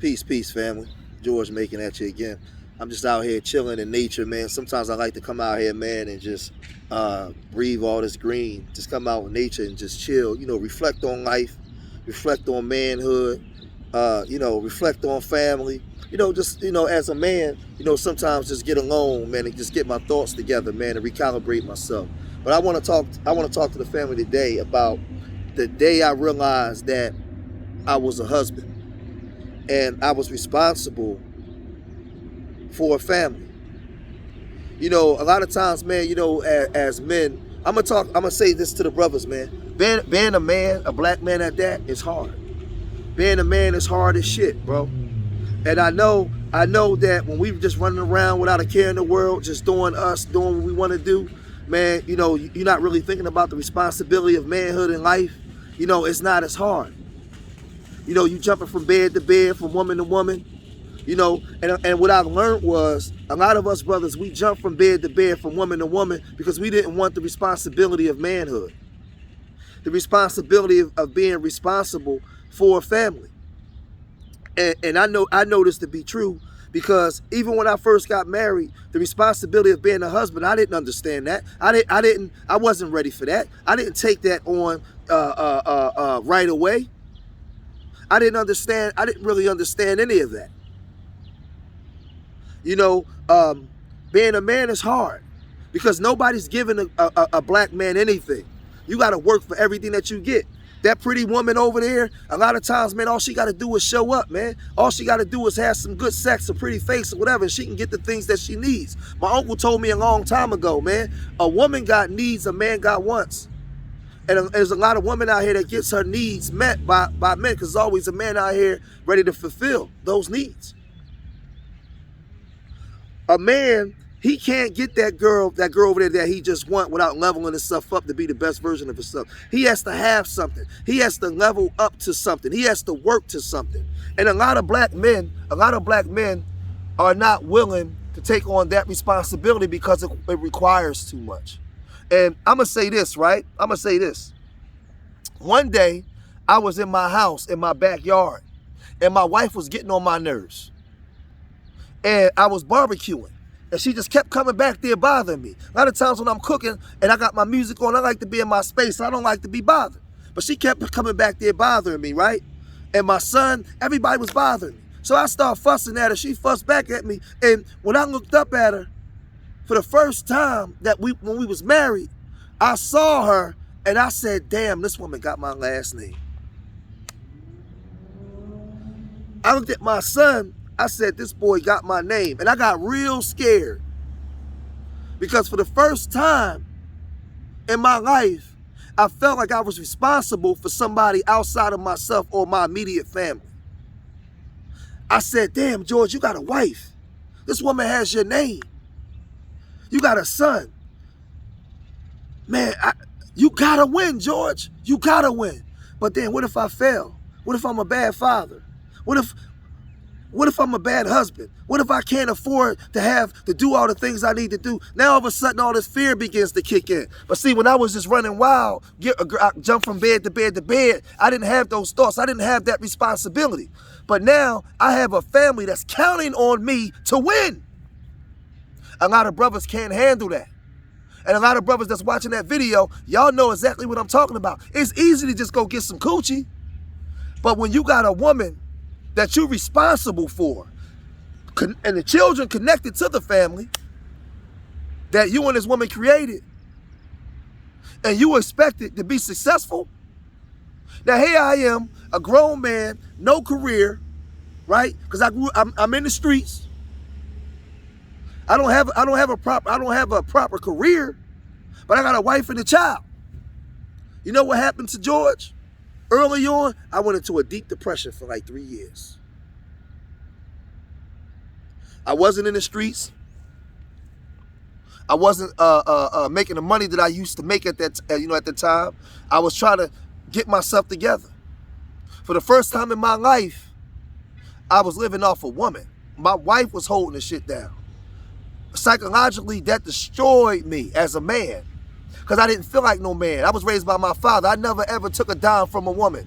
Peace, peace, family. George making at you again. I'm just out here chilling in nature, man. Sometimes I like to come out here, man, and just breathe all this green. Just come out in nature and just chill. Reflect on life, reflect on manhood. Reflect on family. As a man, sometimes just get alone, man, and just get my thoughts together, man, and recalibrate myself. But I want to talk. I want to talk to the family today about the day I realized that I was a husband and I was responsible for a family. A lot of times, man, as men, I'm gonna say this to the brothers, man. Being a man, a black man at that, is hard. Being a man is hard as shit, bro. And I know that when we just running around without a care in the world, just doing what we want to do, man, you're not really thinking about the responsibility of manhood in life. It's not as hard. You jumping from bed to bed, from woman to woman. And what I've learned was a lot of us brothers, we jump from bed to bed, from woman to woman, because we didn't want the responsibility of manhood, the responsibility of being responsible for a family. And I know this to be true, because even when I first got married, the responsibility of being a husband, I didn't understand that. I wasn't ready for that. I didn't take that on right away. I didn't really understand any of that. Being a man is hard, because nobody's giving a black man anything. You got to work for everything that you get. That pretty woman over there, a lot of times, man, all she got to do is show up, man. All she got to do is have some good sex, a pretty face or whatever, and she can get the things that she needs. My uncle told me a long time ago, man, a woman got needs, a man got wants. And there's a lot of women out here that gets her needs met by men, because there's always a man out here ready to fulfill those needs. A man, he can't get that girl over there that he just want without leveling himself up to be the best version of himself. He has to have something. He has to level up to something. He has to work to something. And a lot of black men are not willing to take on that responsibility because it requires too much. And I'm going to say this, right? I'm going to say this. One day, I was in my house, in my backyard, and my wife was getting on my nerves. And I was barbecuing. And she just kept coming back there bothering me. A lot of times when I'm cooking and I got my music on, I like to be in my space. I don't like to be bothered. But she kept coming back there bothering me, right? And my son, everybody was bothering me. So I started fussing at her. She fussed back at me. And when I looked up at her, for the first time when we was married, I saw her and I said, damn, this woman got my last name. I looked at my son. I said, this boy got my name. And I got real scared, because for the first time in my life, I felt like I was responsible for somebody outside of myself or my immediate family. I said, damn, George, you got a wife. This woman has your name. You got a son. Man, you gotta win, George. You gotta win. But then what if I fail? What if I'm a bad father? What if I'm a bad husband? What if I can't afford to do all the things I need to do? Now all of a sudden all this fear begins to kick in. But see, when I was just running wild, I jumped from bed to bed to bed, I didn't have those thoughts. I didn't have that responsibility. But now I have a family that's counting on me to win. A lot of brothers can't handle that. And a lot of brothers that's watching that video, y'all know exactly what I'm talking about. It's easy to just go get some coochie. But when you got a woman that you're responsible for, and the children connected to the family that you and this woman created, and you expected to be successful. Now here I am, a grown man, no career, right? Because I'm in the streets. I don't have a proper career, but I got a wife and a child. You know what happened to George? Early on, I went into a deep depression for like 3 years. I wasn't in the streets. I wasn't making the money that I used to make at the time. I was trying to get myself together. For the first time in my life, I was living off a woman. My wife was holding the shit down. Psychologically, that destroyed me as a man, because I didn't feel like no man. I was raised by my father. I never ever took a dime from a woman.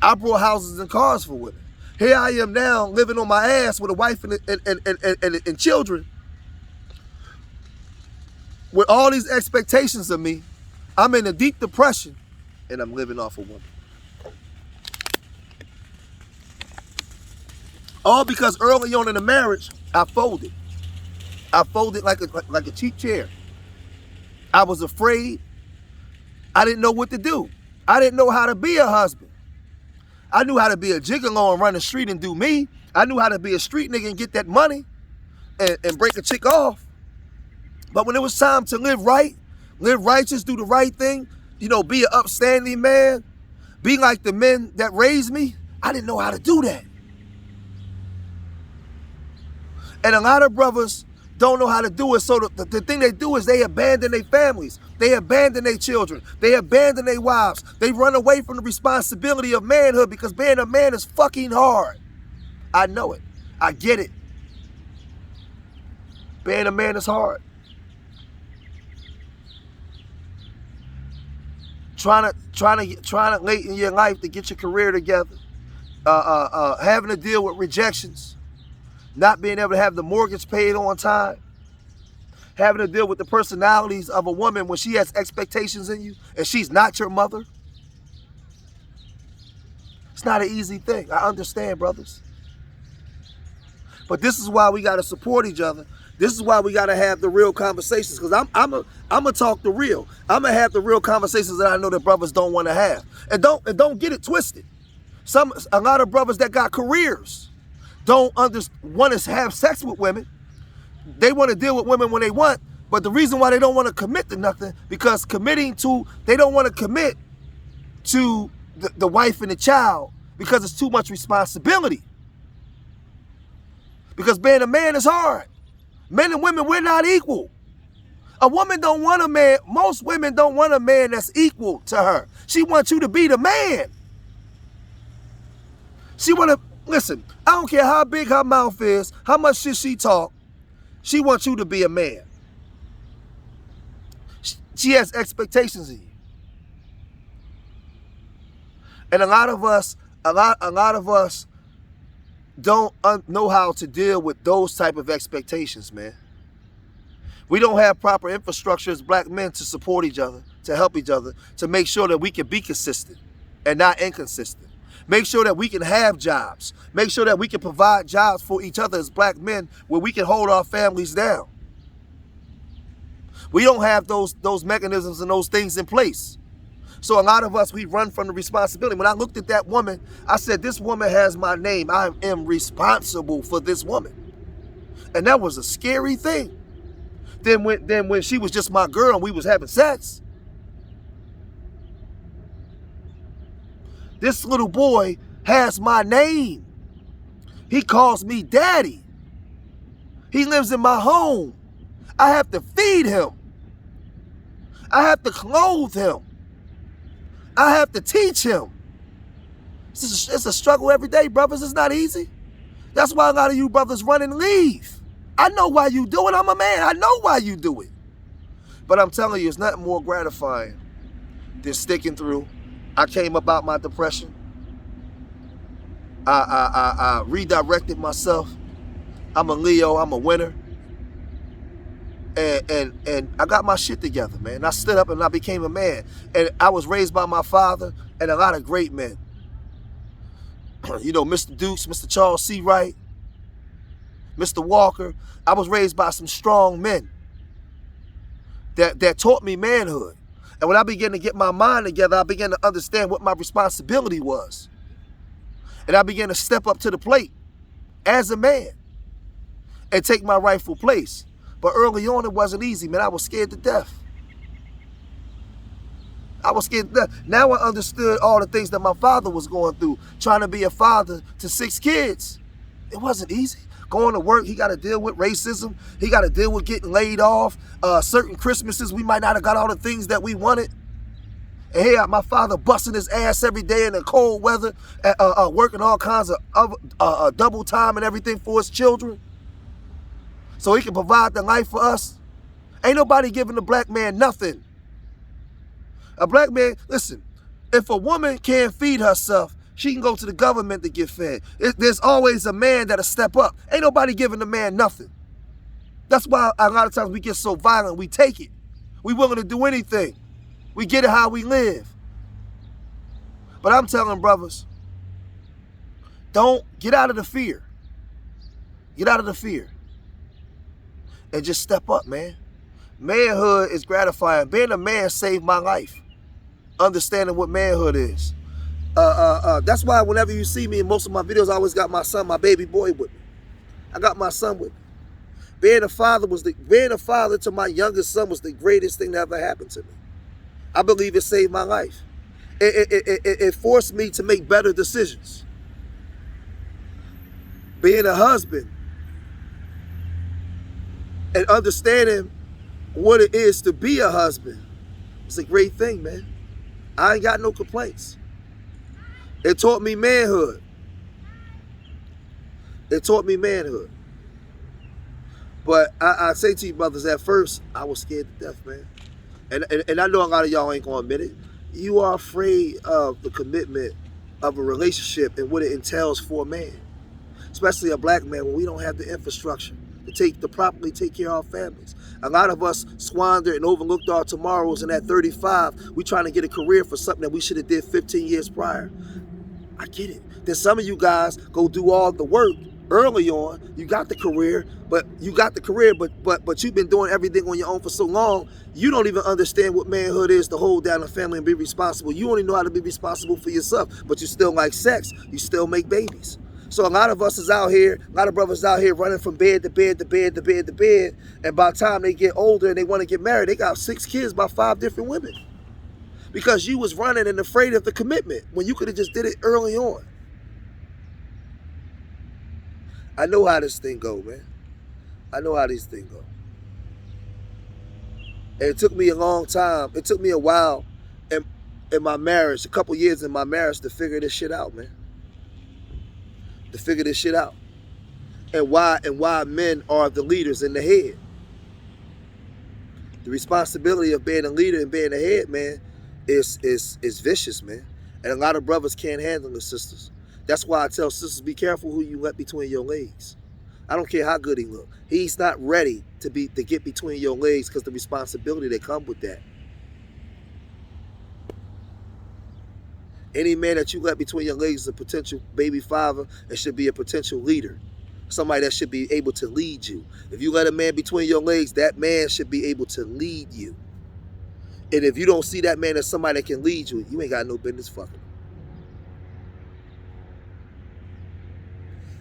I brought houses and cars for women. Here I am now living on my ass with a wife and children with all these expectations of me. I'm in a deep depression and I'm living off a woman. All because early on in the marriage, I folded. I folded like a cheap chair. I was afraid. I didn't know what to do. I didn't know how to be a husband. I knew how to be a gigolo and run the street and do me. I knew how to be a street nigga and get that money and break a chick off. But when it was time to live right, live righteous, do the right thing, you know, be an upstanding man, be like the men that raised me, I didn't know how to do that. And a lot of brothers don't know how to do it. So the thing they do is they abandon their families. They abandon their children. They abandon their wives. They run away from the responsibility of manhood because being a man is fucking hard. I know it. I get it. Being a man is hard. Trying to late in your life to get your career together. Having to deal with rejections. Not being able to have the mortgage paid on time. Having to deal with the personalities of a woman when she has expectations in you and she's not your mother. It's not an easy thing. I understand, brothers. But this is why we got to support each other. This is why we got to have the real conversations. Because I'm gonna talk the real. I'm going to have the real conversations that I know that brothers don't want to have. And don't get it twisted. A lot of brothers that got careers don't want to have sex with women. They want to deal with women when they want, but the reason why they don't want to commit to nothing, because they don't want to commit to the wife and the child because it's too much responsibility. Because being a man is hard. Men and women, we're not equal. A woman don't want a man, most women don't want a man that's equal to her. She wants you to be the man. She want to, listen, I don't care how big her mouth is, how much shit she talk, she wants you to be a man. She has expectations of you. And a lot of us don't know how to deal with those type of expectations, man. We don't have proper infrastructure as black men to support each other, to help each other, to make sure that we can be consistent and not inconsistent. Make sure that we can have jobs. Make sure that we can provide jobs for each other as black men where we can hold our families down. We don't have those mechanisms and those things in place. So a lot of us, we run from the responsibility. When I looked at that woman, I said, this woman has my name. I am responsible for this woman. And that was a scary thing. Then when she was just my girl and we was having sex, this little boy has my name. He calls me daddy. He lives in my home. I have to feed him. I have to clothe him. I have to teach him. It's a struggle every day, brothers. It's not easy. That's why a lot of you brothers run and leave. I know why you do it. I'm a man. I know why you do it. But I'm telling you, it's nothing more gratifying than sticking through. I came about my depression. I redirected myself. I'm a Leo. I'm a winner. And I got my shit together, man. I stood up and I became a man. And I was raised by my father and a lot of great men. You know, Mr. Dukes, Mr. Charles C. Wright, Mr. Walker. I was raised by some strong men that taught me manhood. And when I began to get my mind together, I began to understand what my responsibility was. And I began to step up to the plate as a man and take my rightful place. But early on, it wasn't easy, man. I was scared to death. I was scared to death. Now I understood all the things that my father was going through, trying to be a father to 6 kids. It wasn't easy. Going to work, he got to deal with racism. He got to deal with getting laid off. Certain Christmases, we might not have got all the things that we wanted. And here, my father busting his ass every day in the cold weather, working all kinds of double time and everything for his children, so he can provide the life for us. Ain't nobody giving the black man nothing. A black man, listen, if a woman can't feed herself, She can go to the government to get fed. There's always a man that'll step up. Ain't nobody giving the man nothing. That's why a lot of times we get so violent. We take it. We willing to do anything. We get it how we live. But I'm telling brothers, don't get out of the fear. Get out of the fear. And just step up, man. Manhood is gratifying. Being a man saved my life. Understanding what manhood is. That's why whenever you see me in most of my videos, I always got my son, my baby boy with me. I got my son with me. Being a father to my youngest son was the greatest thing that ever happened to me. I believe it saved my life. It forced me to make better decisions. Being a husband and understanding what it is to be a husband, it's a great thing, man. I ain't got no complaints. It taught me manhood. It taught me manhood. But I say to you brothers, at first, I was scared to death, man. And I know a lot of y'all ain't gonna admit it. You are afraid of the commitment of a relationship and what it entails for a man. Especially a black man when we don't have the infrastructure to properly take care of our families. A lot of us squandered and overlooked our tomorrows, and at 35, we trying to get a career for something that we should have did 15 years prior. I get it. Then some of you guys go do all the work early on. You got the career, but you've been doing everything on your own for so long, you don't even understand what manhood is to hold down a family and be responsible. You only know how to be responsible for yourself, but you still like sex. You still make babies. So a lot of us is out here, a lot of brothers out here running from bed to bed to bed to bed to bed, and by the time they get older and they want to get married, they got 6 kids by 5 different women. Because you was running and afraid of the commitment when you could have just did it early on. I know how this thing go, man. I know how these things go. And it took me a long time. It took me a while in my marriage, a couple years in my marriage to figure this shit out, man. To figure this shit out. And why men are the leaders in the head. The responsibility of being a leader and being a head, man, is vicious, man. And a lot of brothers can't handle the sisters. That's why I tell sisters, be careful who you let between your legs. I don't care how good he look. He's not ready to get between your legs because the responsibility that comes with that. Any man that you let between your legs is a potential baby father and should be a potential leader. Somebody that should be able to lead you. If you let a man between your legs, that man should be able to lead you. And if you don't see that man as somebody that can lead you, you ain't got no business fucking.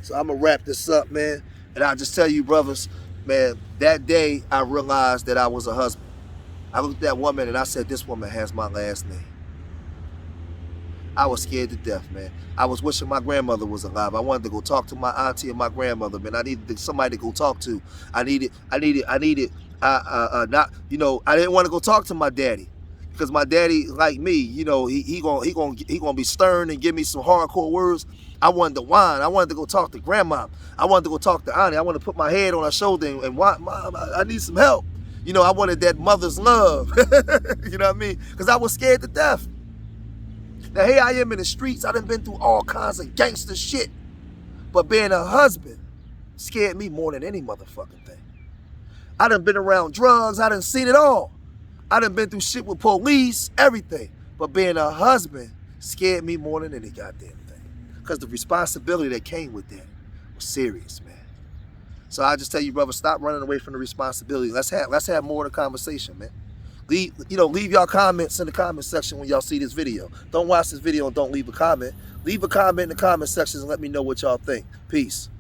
So I'm going to wrap this up, man. And I'll just tell you, brothers, man, that day I realized that I was a husband. I looked at that woman and I said, this woman has my last name. I was scared to death, man. I was wishing my grandmother was alive. I wanted to go talk to my auntie and my grandmother, man. I needed somebody to go talk to. I didn't want to go talk to my daddy. Because my daddy, like me, he gonna be stern and give me some hardcore words. I wanted to whine. I wanted to go talk to grandma. I wanted to go talk to auntie. I wanted to put my head on her shoulder and whine, Mom, I need some help. I wanted that mother's love. You know what I mean? Because I was scared to death. Now here I am in the streets. I done been through all kinds of gangster shit. But being a husband scared me more than any motherfucking thing. I done been around drugs. I done seen it all. I done been through shit with police, everything. But being a husband scared me more than any goddamn thing. Because the responsibility that came with that was serious, man. So I just tell you, brother, stop running away from the responsibility. Let's have more of the conversation, man. Leave y'all comments in the comment section when y'all see this video. Don't watch this video and don't leave a comment. Leave a comment in the comment section and let me know what y'all think. Peace.